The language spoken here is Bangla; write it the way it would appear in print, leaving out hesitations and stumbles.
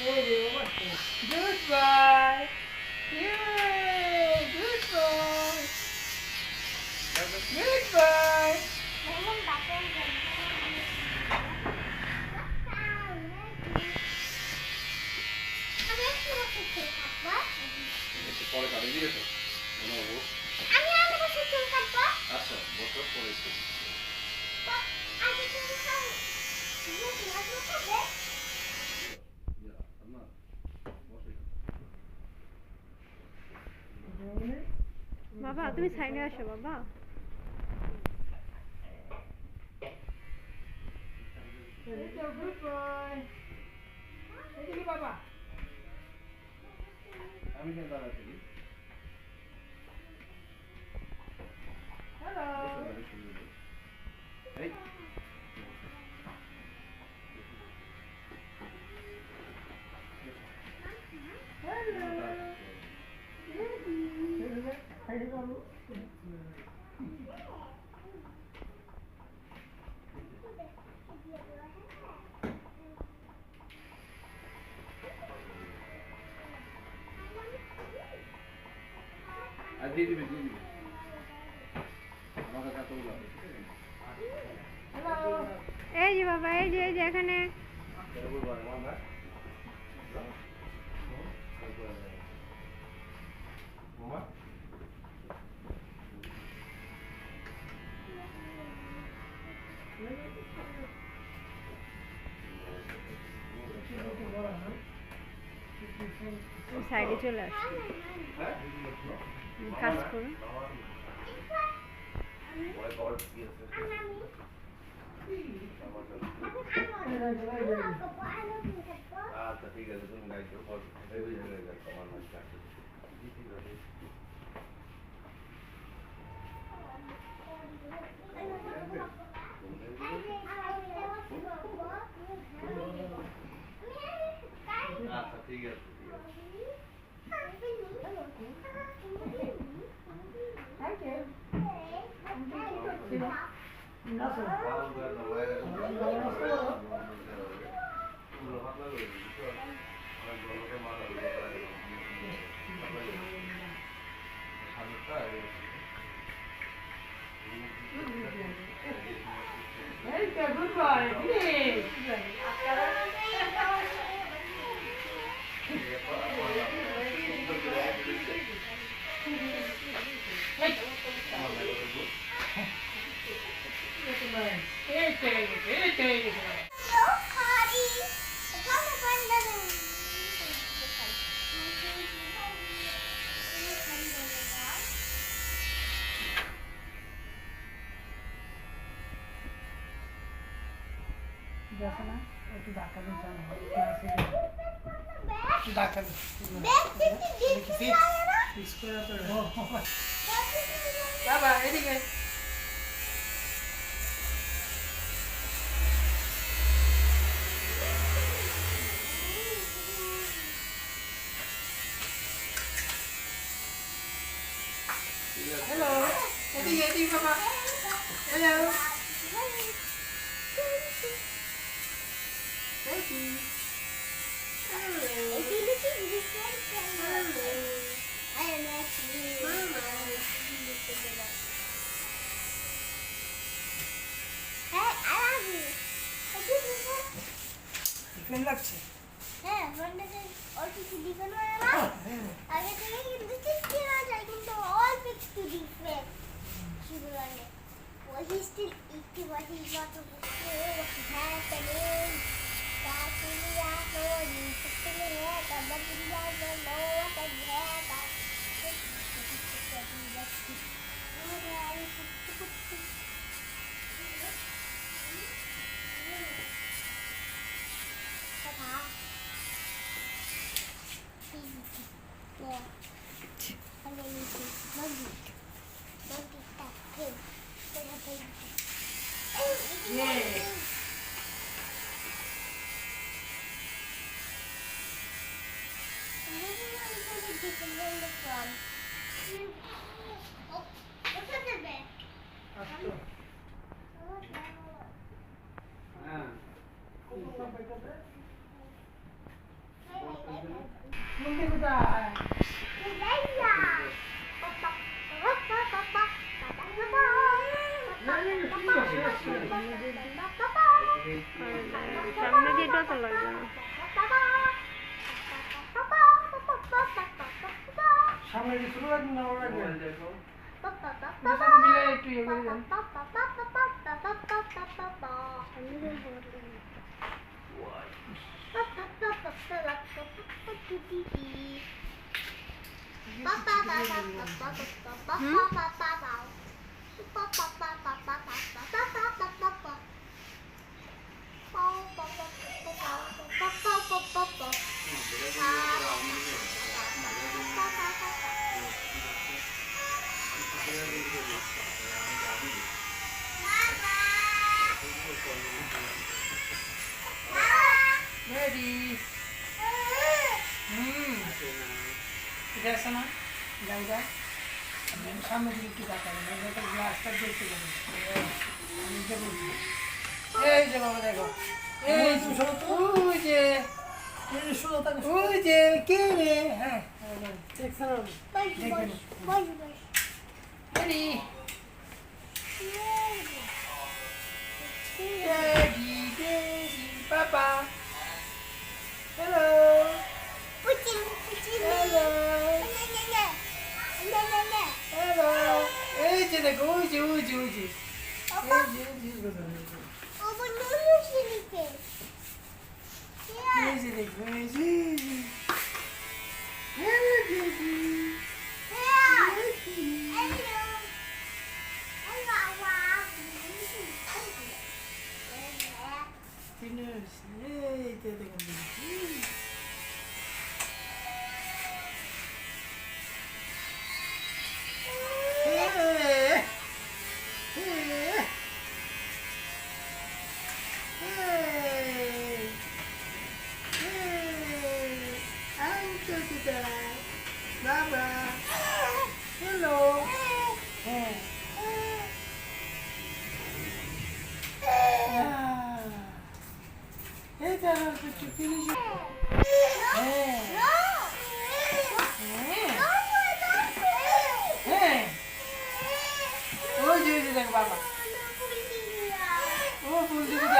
Good boy. Yay! Good boy. Good boy. পরে কাটে দিবে তো আমি আমার কাছে চুল কাটবো। আচ্ছা বছর পরে একটু আগে তুমি খাও। তুমি তোমার খাবে? আপনার বসে বাবা তুমি সাইডে আসো বাবা। Good boy. এদিকে বাবা। আমি কেন দাঁড়াচ্ছি Hello. এই Hello. Baby. বাবু। আর দিয়ে দিবে আমার কাছে এতগুলো আছে Hello. এই যে বাবা এই যে এখানে সাইডে চলে আসো কাজ করো। আচ্ছা ঠিক আছে তুমি গাইছো আমার মাঝে আচ্ছা ঠিক আছে Thank you. Very good boy. Please. দেখো না একটু ডাক্তার ডাক্তার বাবা এদিকে হ্যালো এদিকে বাবা হ্যালো Thank you. ডিফেন্ড লাগছে হ্যাঁ ফ্রন্টে অল্প কিছু ডিফেন্ড হয় না আগে থেকে কিন্তু ঠিক করা যায় কিন্তু অল ফিক্স টু ডিফেন্ড শুধু লাগে ওই স্টিল একটু বাকি যত হ্যাঁ চলে কাকুলিয়া তোরি চলে হ্যাঁ কাবালিয়া লো তা কোথায়? সামনে যেটা তো লাগবে না। সামনে দিয়ে শুরু রাখবেন না ওরা রাখবেন? মোবাইল দেখো। এর সাথে মিলে একটু ইয়ে করে দেন। Ready? এটা আছে না গাড়িটা সামনে দিকে একটু তাকাবেন যাতে গ্লাসটা দেখতে পাবেন আমি এটা বলছি এই যে বাবা দেখো এই ওই যে ওই যে কে রে হ্যাঁ দেখছেন দেখবেন Ready? Daddy, Daddy, Papa. Hello. Hello. Hello. এই যে দেখো ওই যে এই যে এই যে দেখো এই যে Baba. Hello. Hey, Dad, did you finish it? Hey. Oh, you did it, Baba. Oh, full did it.